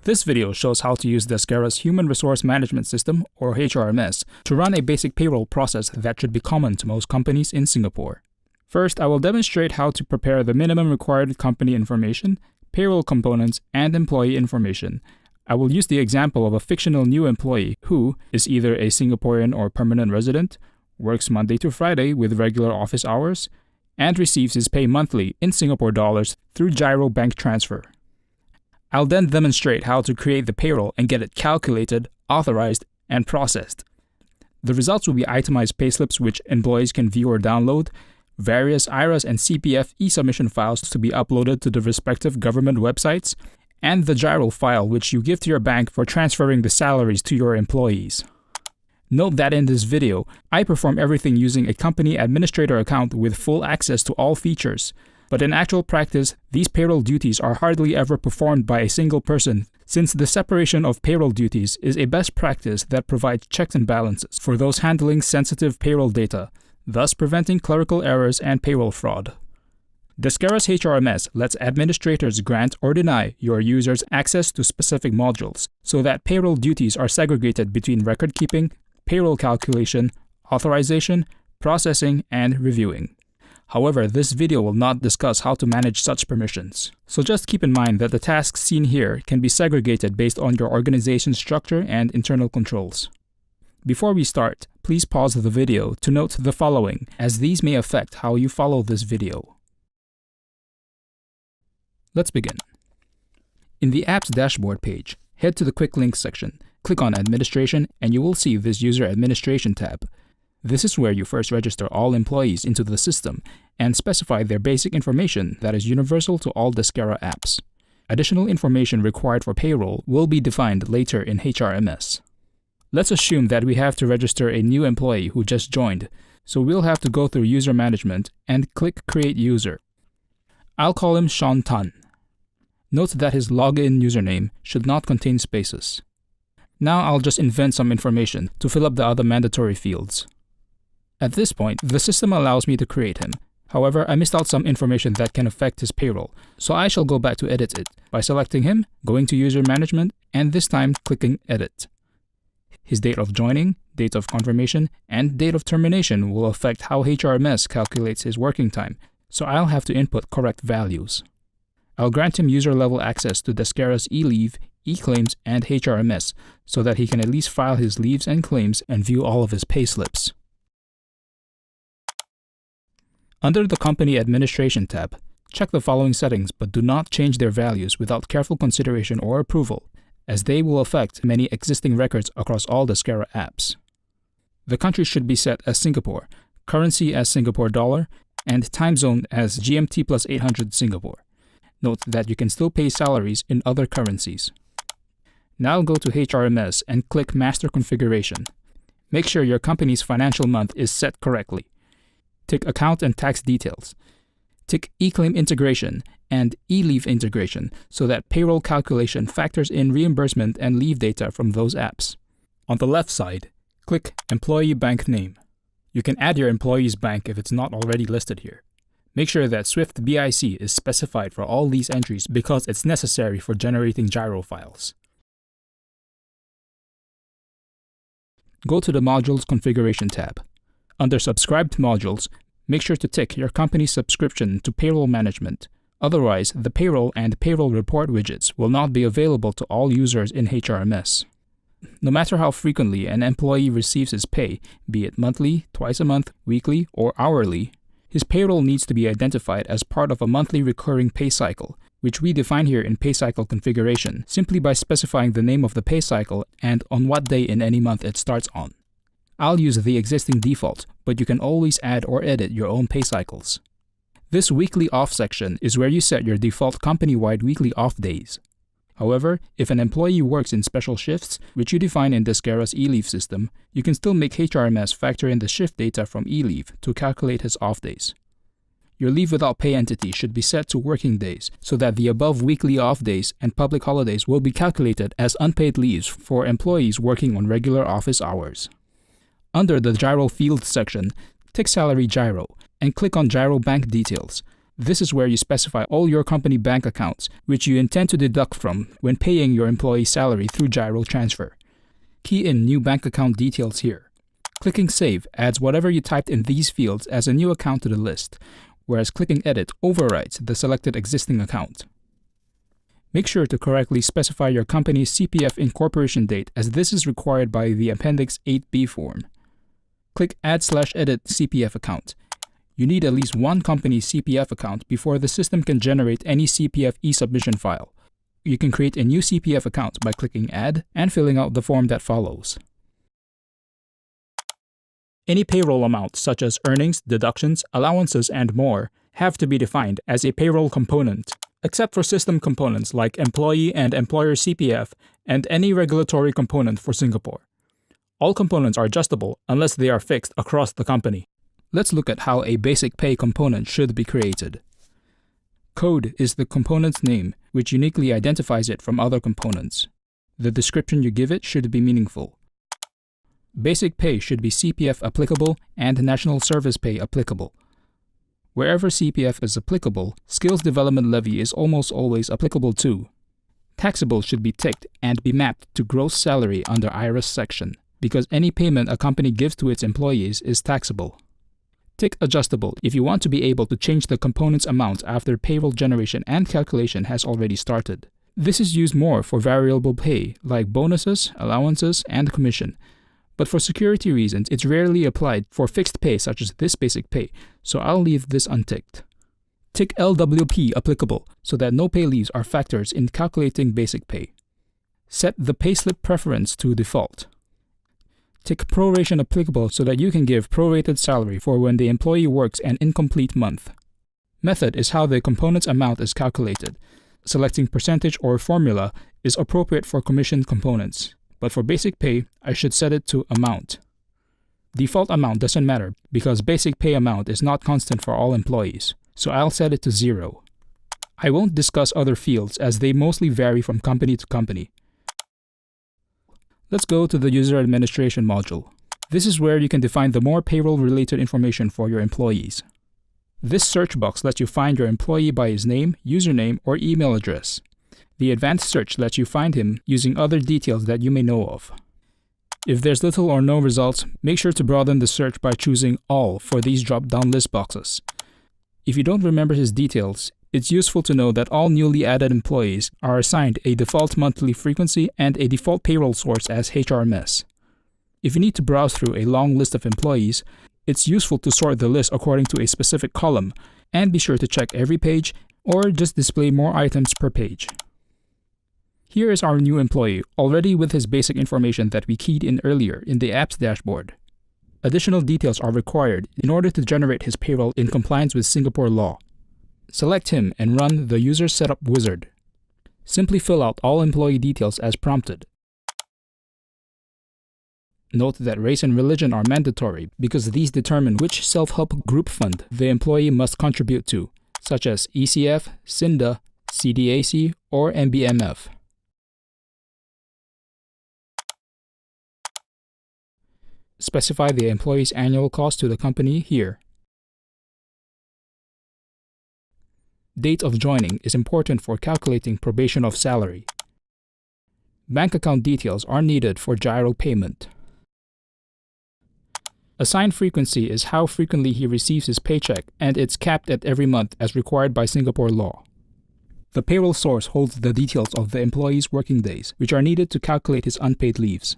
This video shows how to use Deskera's Human Resource Management System, or HRMS, to run a basic payroll process that should be common to most companies in Singapore. First, I will demonstrate how to prepare the minimum required company information, payroll components, and employee information. I will use the example of a fictional new employee who is either a Singaporean or permanent resident, works Monday to Friday with regular office hours, and receives his pay monthly in Singapore dollars through Gyro bank transfer. I'll then demonstrate how to create the payroll and get it calculated, authorized, and processed. The results will be itemized payslips which employees can view or download, various IRAS and CPF e-submission files to be uploaded to the respective government websites, and the Gyro file which you give to your bank for transferring the salaries to your employees. Note that in this video, I perform everything using a company administrator account with full access to all features. But in actual practice, these payroll duties are hardly ever performed by a single person, since the separation of payroll duties is a best practice that provides checks and balances for those handling sensitive payroll data, thus preventing clerical errors and payroll fraud. Deskera's HRMS lets administrators grant or deny your users access to specific modules, so that payroll duties are segregated between record keeping, payroll calculation, authorization, processing, and reviewing. However, this video will not discuss how to manage such permissions. So just keep in mind that the tasks seen here can be segregated based on your organization's structure and internal controls. Before we start, please pause the video to note the following, as these may affect how you follow this video. Let's begin. In the app's dashboard page, head to the Quick Links section, click on Administration, and you will see this User Administration tab. This is where you first register all employees into the system and specify their basic information that is universal to all Deskera apps. Additional information required for payroll will be defined later in HRMS. Let's assume that we have to register a new employee who just joined, so we'll have to go through User Management and click Create User. I'll call him Sean Tan. Note that his login username should not contain spaces. Now I'll just invent some information to fill up the other mandatory fields. At this point, the system allows me to create him. However, I missed out some information that can affect his payroll, so I shall go back to edit it by selecting him, going to User Management, and this time clicking Edit. His date of joining, date of confirmation, and date of termination will affect how HRMS calculates his working time, so I'll have to input correct values. I'll grant him user-level access to Deskera's eLeave, eClaims, and HRMS so that he can at least file his leaves and claims and view all of his payslips. Under the Company Administration tab, check the following settings but do not change their values without careful consideration or approval, as they will affect many existing records across all Deskera apps. The country should be set as Singapore, currency as Singapore dollar, and time zone as GMT plus 800 Singapore. Note that you can still pay salaries in other currencies. Now go to HRMS and click Master Configuration. Make sure your company's financial month is set correctly. Tick Account and Tax Details. Tick eClaim Integration and eLeave Integration so that payroll calculation factors in reimbursement and leave data from those apps. On the left side, click Employee Bank Name. You can add your employee's bank if it's not already listed here. Make sure that Swift BIC is specified for all these entries because it's necessary for generating Gyro files. Go to the Modules Configuration tab. Under Subscribed Modules, make sure to tick your company's subscription to payroll management. Otherwise, the payroll and payroll report widgets will not be available to all users in HRMS. No matter how frequently an employee receives his pay, be it monthly, twice a month, weekly, or hourly, his payroll needs to be identified as part of a monthly recurring pay cycle, which we define here in Pay Cycle Configuration, simply by specifying the name of the pay cycle and on what day in any month it starts on. I'll use the existing default, but you can always add or edit your own pay cycles. This weekly off section is where you set your default company-wide weekly off days. However, if an employee works in special shifts, which you define in Deskera's eLeave system, you can still make HRMS factor in the shift data from eLeave to calculate his off days. Your leave without pay entity should be set to working days so that the above weekly off days and public holidays will be calculated as unpaid leaves for employees working on regular office hours. Under the Gyro Field section, tick Salary Gyro and click on Gyro Bank Details. This is where you specify all your company bank accounts, which you intend to deduct from when paying your employee's salary through gyro transfer. Key in new bank account details here. Clicking Save adds whatever you typed in these fields as a new account to the list, whereas clicking Edit overwrites the selected existing account. Make sure to correctly specify your company's CPF incorporation date, as this is required by the Appendix 8B form. Click Add/Edit CPF account. You need at least one company's CPF account before the system can generate any CPF e-submission file. You can create a new CPF account by clicking Add and filling out the form that follows. Any payroll amount, such as earnings, deductions, allowances, and more, have to be defined as a payroll component, except for system components like employee and employer CPF and any regulatory component for Singapore. All components are adjustable unless they are fixed across the company. Let's look at how a basic pay component should be created. Code is the component's name, which uniquely identifies it from other components. The description you give it should be meaningful. Basic pay should be CPF applicable and National Service Pay applicable. Wherever CPF is applicable, Skills Development Levy is almost always applicable too. Taxable should be ticked and be mapped to gross salary under IRS section, because any payment a company gives to its employees is taxable. Tick Adjustable if you want to be able to change the component's amount after payroll generation and calculation has already started. This is used more for variable pay like bonuses, allowances, and commission. But for security reasons, it's rarely applied for fixed pay such as this basic pay, so I'll leave this unticked. Tick LWP applicable so that no pay leaves are factors in calculating basic pay. Set the payslip preference to default. Tick proration applicable so that you can give prorated salary for when the employee works an incomplete month. Method is how the component's amount is calculated. Selecting percentage or formula is appropriate for commission components, but for basic pay, I should set it to amount. Default amount doesn't matter because basic pay amount is not constant for all employees, so I'll set it to 0. I won't discuss other fields as they mostly vary from company to company. Let's go to the User Administration module. This is where you can define the more payroll-related information for your employees. This search box lets you find your employee by his name, username, or email address. The advanced search lets you find him using other details that you may know of. If there's little or no results, make sure to broaden the search by choosing All for these drop-down list boxes. If you don't remember his details, it's useful to know that all newly added employees are assigned a default monthly frequency and a default payroll source as HRMS. If you need to browse through a long list of employees, it's useful to sort the list according to a specific column, and be sure to check every page or just display more items per page. Here is our new employee, already with his basic information that we keyed in earlier in the apps dashboard. Additional details are required in order to generate his payroll in compliance with Singapore law. Select him and run the User Setup Wizard. Simply fill out all employee details as prompted. Note that race and religion are mandatory because these determine which self-help group fund the employee must contribute to, such as ECF, CINDA, CDAC, or MBMF. Specify the employee's annual cost to the company here. Date of joining is important for calculating probation of salary. Bank account details are needed for gyro payment. Assigned frequency is how frequently he receives his paycheck, and it's capped at every month as required by Singapore law. The payroll source holds the details of the employee's working days, which are needed to calculate his unpaid leaves.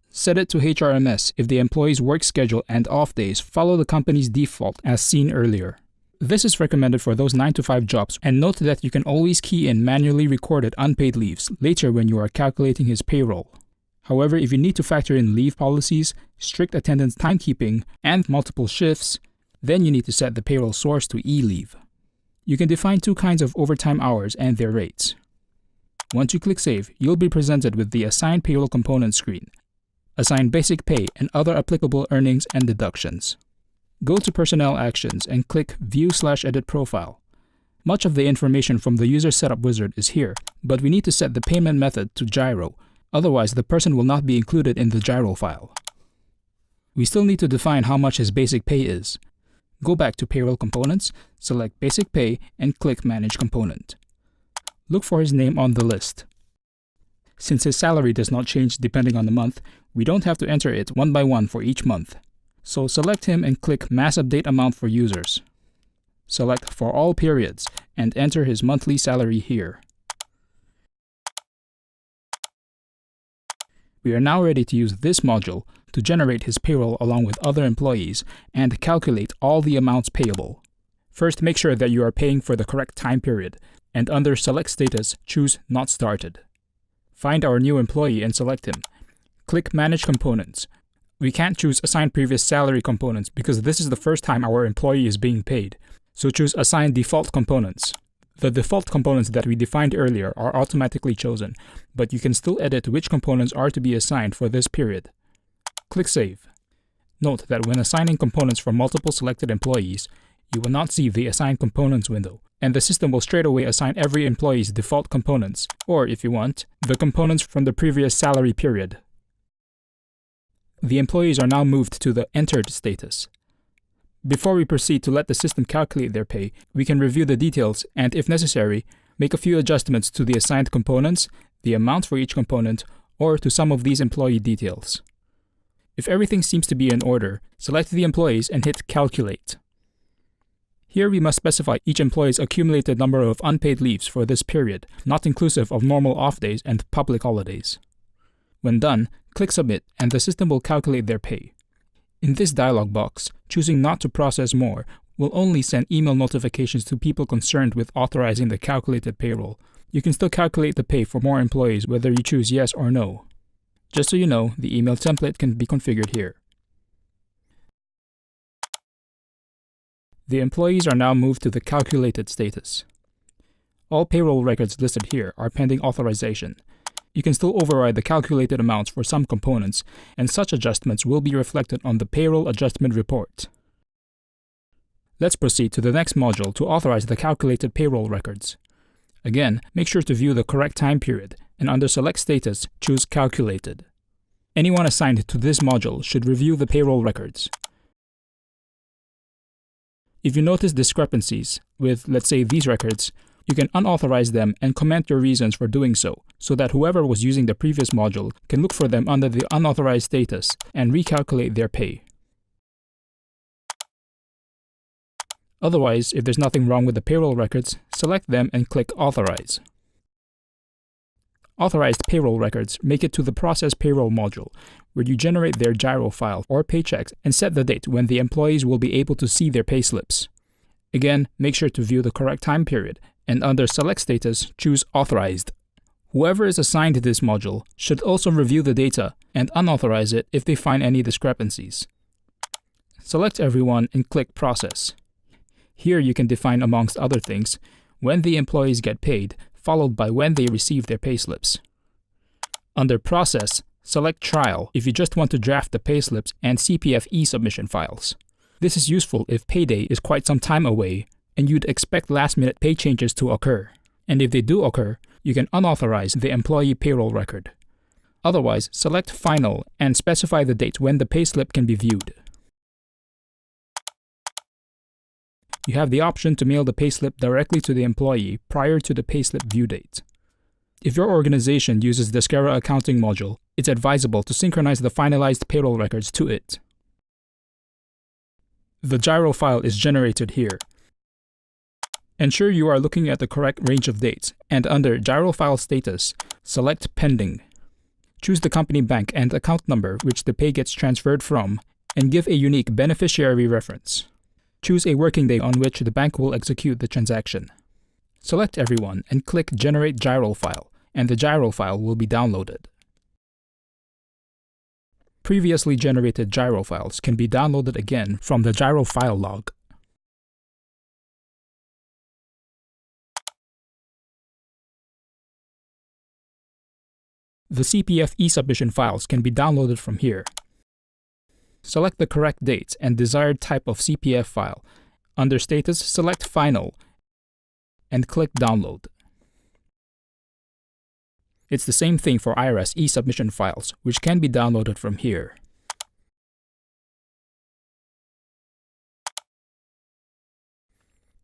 Set it to HRMS if the employee's work schedule and off days follow the company's default as seen earlier. This is recommended for those 9-to-5 jobs, and note that you can always key in manually recorded unpaid leaves later when you are calculating his payroll. However, if you need to factor in leave policies, strict attendance timekeeping, and multiple shifts, then you need to set the payroll source to e-leave. You can define 2 kinds of overtime hours and their rates. Once you click Save, you'll be presented with the Assign Payroll Component screen. Assign basic pay and other applicable earnings and deductions. Go to Personnel Actions and click View/Edit Profile. Much of the information from the User Setup Wizard is here, but we need to set the payment method to gyro, otherwise the person will not be included in the gyro file. We still need to define how much his basic pay is. Go back to Payroll Components, select Basic Pay, and click Manage Component. Look for his name on the list. Since his salary does not change depending on the month, we don't have to enter it one by one for each month. So select him and click Mass Update Amount for Users. Select For All Periods and enter his monthly salary here. We are now ready to use this module to generate his payroll along with other employees and calculate all the amounts payable. First, make sure that you are paying for the correct time period, and under Select Status, choose Not Started. Find our new employee and select him. Click Manage Components. We can't choose Assign Previous Salary Components because this is the first time our employee is being paid, so choose Assign Default Components. The default components that we defined earlier are automatically chosen, but you can still edit which components are to be assigned for this period. Click Save. Note that when assigning components for multiple selected employees, you will not see the Assign Components window, and the system will straightaway assign every employee's default components, or if you want, the components from the previous salary period. The employees are now moved to the Entered status. Before we proceed to let the system calculate their pay, we can review the details and, if necessary, make a few adjustments to the assigned components, the amount for each component, or to some of these employee details. If everything seems to be in order, select the employees and hit Calculate. Here we must specify each employee's accumulated number of unpaid leaves for this period, not inclusive of normal off days and public holidays. When done, click Submit and the system will calculate their pay. In this dialog box, choosing not to process more will only send email notifications to people concerned with authorizing the calculated payroll. You can still calculate the pay for more employees whether you choose yes or no. Just so you know, the email template can be configured here. The employees are now moved to the calculated status. All payroll records listed here are pending authorization. You can still override the calculated amounts for some components, and such adjustments will be reflected on the Payroll Adjustment Report. Let's proceed to the next module to authorize the calculated payroll records. Again, make sure to view the correct time period, and under Select Status, choose Calculated. Anyone assigned to this module should review the payroll records. If you notice discrepancies with, let's say, these records, you can unauthorize them and comment your reasons for doing so that whoever was using the previous module can look for them under the unauthorized status and recalculate their pay. Otherwise, if there's nothing wrong with the payroll records, select them and click Authorize. Authorized payroll records make it to the Process Payroll module, where you generate their gyro file or paychecks and set the date when the employees will be able to see their payslips. Again, make sure to view the correct time period, and under Select Status, choose Authorized. Whoever is assigned to this module should also review the data and unauthorize it if they find any discrepancies. Select everyone and click Process. Here you can define, amongst other things, when the employees get paid, followed by when they receive their payslips. Under Process, select Trial if you just want to draft the payslips and CPF e-submission files. This is useful if payday is quite some time away and you'd expect last-minute pay changes to occur. And if they do occur, you can unauthorize the employee payroll record. Otherwise, select Final and specify the date when the payslip can be viewed. You have the option to mail the payslip directly to the employee prior to the payslip view date. If your organization uses Deskera accounting module, it's advisable to synchronize the finalized payroll records to it. The gyro file is generated here. Ensure you are looking at the correct range of dates, and under Gyro File Status, select Pending. Choose the company bank and account number which the pay gets transferred from, and give a unique beneficiary reference. Choose a working day on which the bank will execute the transaction. Select everyone and click Generate Gyro File, and the gyro file will be downloaded. Previously generated gyro files can be downloaded again from the gyro file log. The CPF e-submission files can be downloaded from here. Select the correct dates and desired type of CPF file. Under Status, select Final and click Download. It's the same thing for IRS e-submission files, which can be downloaded from here.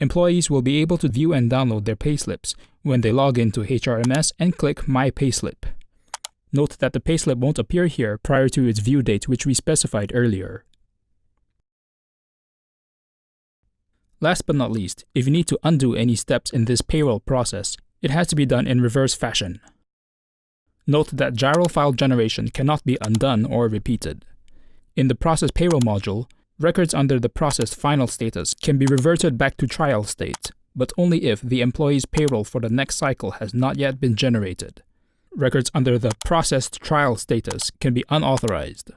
Employees will be able to view and download their payslips when they log into HRMS and click My Payslip. Note that the payslip won't appear here prior to its view date, which we specified earlier. Last but not least, if you need to undo any steps in this payroll process, it has to be done in reverse fashion. Note that gyro file generation cannot be undone or repeated. In the Process Payroll module, records under the processed final status can be reverted back to trial state, but only if the employee's payroll for the next cycle has not yet been generated. Records under the processed trial status can be unauthorized.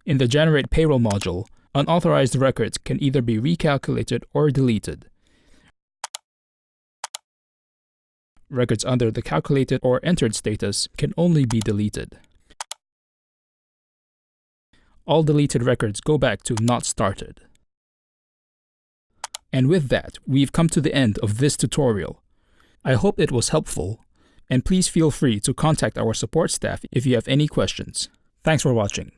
In the Generate Payroll module, unauthorized records can either be recalculated or deleted. Records under the calculated or entered status can only be deleted. All deleted records go back to not started. And with that, we've come to the end of this tutorial. I hope it was helpful, and please feel free to contact our support staff if you have any questions. Thanks for watching.